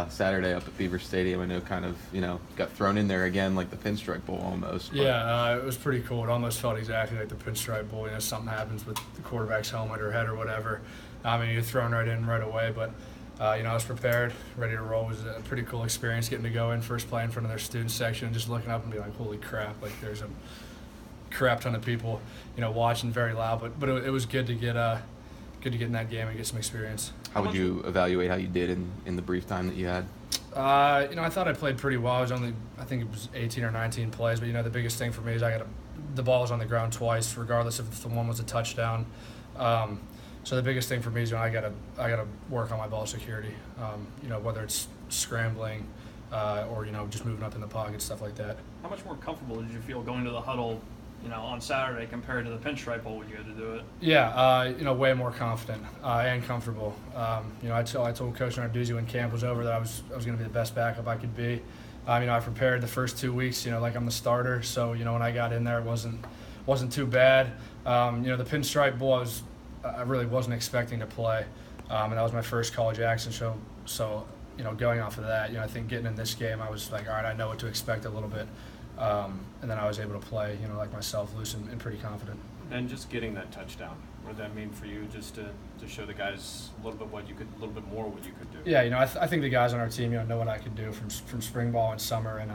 Saturday up at Beaver Stadium. I know kind of, got thrown in there again like the Pinstripe Bowl almost. But. Yeah, it was pretty cool. It almost felt exactly like the Pinstripe Bowl. Something happens with the quarterback's helmet or head or whatever. You're thrown right in right away. But, I was prepared, ready to roll. It was a pretty cool experience getting to go in first play in front of their student section and just looking up and be like, holy crap, like there's a crap ton of people, watching very loud. But it was good to get in that game and get some experience. How would you evaluate how you did in the brief time that you had? I thought I played pretty well. I think it was 18 or 19 plays. But the biggest thing for me is the ball was on the ground twice, regardless if the one was a touchdown. So the biggest thing for me is I gotta work on my ball security. Whether it's scrambling or just moving up in the pocket, stuff like that. How much more comfortable did you feel going to the huddle, on Saturday compared to the Pinstripe Bowl when you had to do it? Yeah, way more confident and comfortable. I told Coach DiNucci when camp was over that I was going to be the best backup I could be. I prepared the first 2 weeks, like I'm the starter. So, when I got in there, it wasn't too bad. The Pinstripe Bowl, I really wasn't expecting to play, and that was my first college action show. So, going off of that, I think getting in this game, I was like, all right, I know what to expect a little bit. And then I was able to play, like myself, loose and pretty confident. And just getting that touchdown, what did that mean for you, just to show the guys a little bit more what you could do? Yeah, I think the guys on our team, know what I could do from spring ball and summer and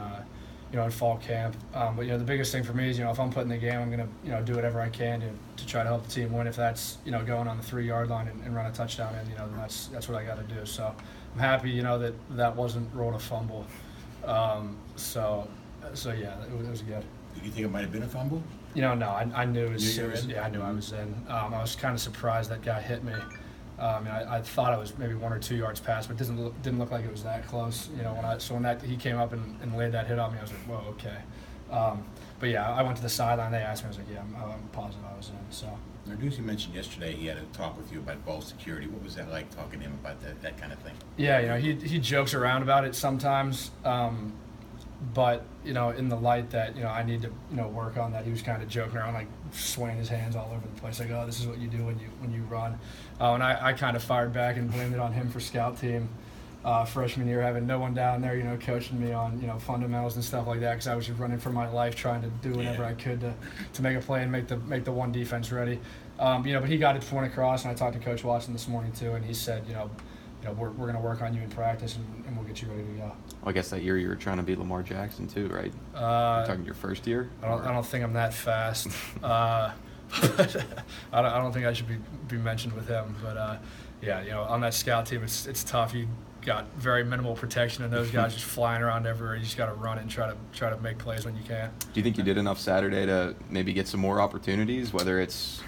in fall camp. But the biggest thing for me is if I'm putting the game, I'm gonna do whatever I can to try to help the team win. If that's going on the 3-yard line and run a touchdown in, then that's what I got to do. So I'm happy that wasn't rolled a fumble. So yeah, it was good. Did you think it might have been a fumble? No, I knew it was serious. Yeah, I knew I was in. I was kind of surprised that guy hit me. I thought I was maybe 1 or 2 yards past, but it didn't look like it was that close. When he came up and laid that hit on me, I was like, whoa, okay. But yeah, I went to the sideline. They asked me, I was like, yeah, I'm positive I was in. So. DiNucci mentioned yesterday he had a talk with you about ball security. What was that like, talking to him about that kind of thing? Yeah, he jokes around about it sometimes. But in the light that I need to work on that, he was kind of joking around, like swaying his hands all over the place, like, oh, this is what you do when you run. And I kind of fired back and blamed it on him for scout team freshman year, having no one down there coaching me on fundamentals and stuff like that, because I was just running for my life, trying to do whatever I could to make a play and make the one defense ready. But he got his point across, and I talked to Coach Watson this morning too, and he said we're going to work on you in practice and we'll get you ready to go. Well, I guess that year you were trying to be Lamar Jackson too, right? You're talking your first year? I don't think I'm that fast. But I don't think I should be mentioned with him. But on that scout team, it's tough. You got very minimal protection, and those guys just flying around everywhere. You just got to run it and try to make plays when you can. Do you think you did enough Saturday to maybe get some more opportunities, whether it's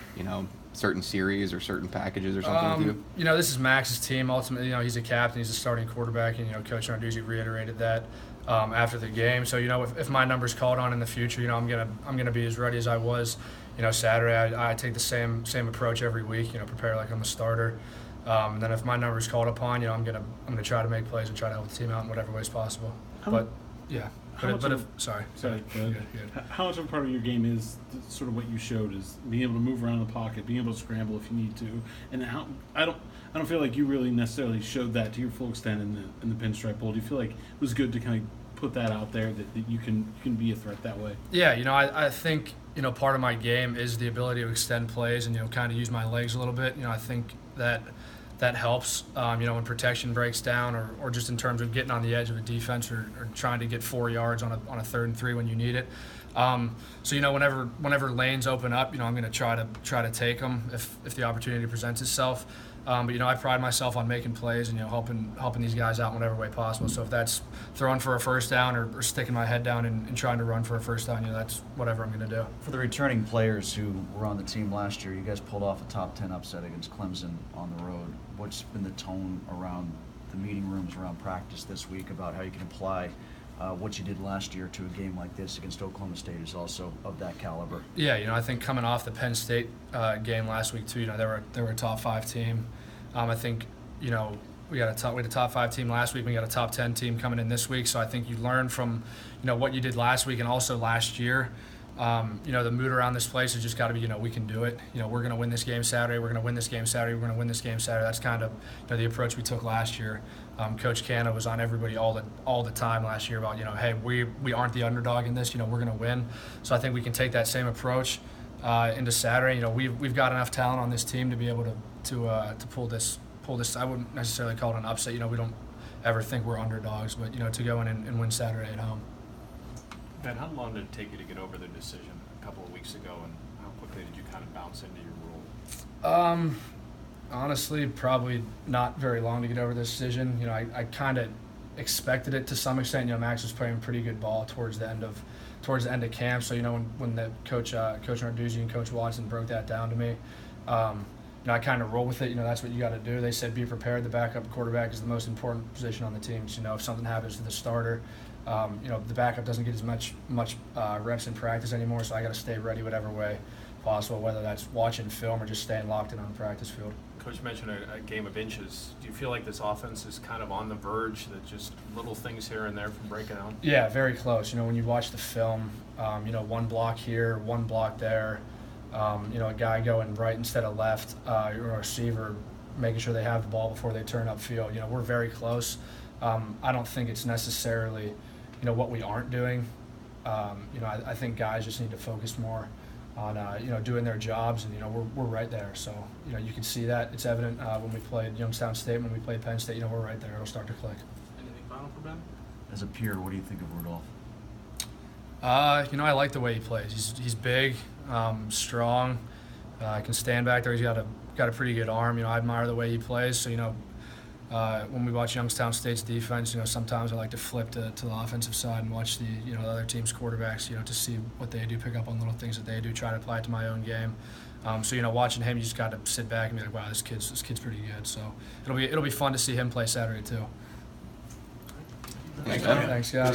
certain series or certain packages or something with you? This is Max's team. Ultimately, he's a captain. He's a starting quarterback, and Coach Narduzzi reiterated that after the game. So if my number's called on in the future, I'm gonna be as ready as I was. Saturday, I take the same approach every week. Prepare like I'm a starter. And then if my number's called upon, I'm gonna try to make plays and try to help the team out in whatever ways possible. Sorry. Good. How much of a part of your game is sort of what you showed, is being able to move around the pocket, being able to scramble if you need to, and how I don't feel like you really necessarily showed that to your full extent in the Pinstripe Bowl. Do you feel like it was good to kind of put that out there that you can be a threat that way? Yeah, I think part of my game is the ability to extend plays and kind of use my legs a little bit. I think that helps, when protection breaks down or just in terms of getting on the edge of a defense or trying to get 4 yards on a 3rd and 3 when you need it. So whenever lanes open up, I'm going to try to take them if the opportunity presents itself. But I pride myself on making plays and helping these guys out in whatever way possible. So if that's throwing for a first down or sticking my head down and trying to run for a first down, that's whatever I'm going to do. For the returning players who were on the team last year, you guys pulled off a top 10 upset against Clemson on the road. What's been the tone around the meeting rooms, around practice this week, about how you can apply what you did last year to a game like this against Oklahoma State is also of that caliber? Yeah, I think coming off the Penn State game last week too, they were a top 5 team. I think we had a top 5 team last week. We got a top 10 team coming in this week. So I think you learn from what you did last week and also last year. You know, the mood around this place has just got to be, you know, we can do it. You know, we're going to win this game Saturday. We're going to win this game Saturday. We're going to win this game Saturday. That's kind of, you know, the approach we took last year. Coach Canna was on everybody all the time last year about, you know, hey, we aren't the underdog in this. You know, we're going to win. So I think we can take that same approach into Saturday. You know, we've got enough talent on this team to be able to pull this. I wouldn't necessarily call it an upset. You know, we don't ever think we're underdogs, but, you know, to go in and win Saturday at home. Ben, how long did it take you to get over the decision a couple of weeks ago, and how quickly did you kind of bounce into your role? Honestly, probably not very long to get over this decision. You know, I kind of expected it to some extent. You know, Max was playing pretty good ball towards the end of camp. So, you know, when the Coach Narduzzi and Coach Watson broke that down to me, you know, I kind of roll with it. You know, that's what you got to do. They said be prepared. The backup quarterback is the most important position on the team. So, you know, if something happens to the starter, you know, the backup doesn't get as much reps in practice anymore. So I got to stay ready whatever way possible, whether that's watching film or just staying locked in on the practice field. Coach mentioned a game of inches. Do you feel like this offense is kind of on the verge, that just little things here and there from breaking out? Yeah, very close. You know, when you watch the film, you know, one block here, one block there, you know, a guy going right instead of left, or a receiver making sure they have the ball before they turn upfield. You know, we're very close. I don't think it's necessarily, you know, what we aren't doing. You know, I think guys just need to focus more on, you know, doing their jobs, and, you know, we're right there. So, you know, you can see that. It's evident when we played Youngstown State, when we played Penn State, you know, we're right there. It'll start to click. Anything final for Ben? As a peer, what do you think of Rudolph? You know, I like the way he plays. He's big, strong, can stand back there. He's got a pretty good arm. You know, I admire the way he plays. So, you know, when we watch Youngstown State's defense, you know, sometimes I like to flip to the offensive side and watch the other team's quarterbacks, you know, to see what they do, pick up on little things that they do, try to apply it to my own game. So, you know, watching him, you just got to sit back and be like, wow, this kid's pretty good. So it'll be fun to see him play Saturday too. Thanks, Thanks, guys.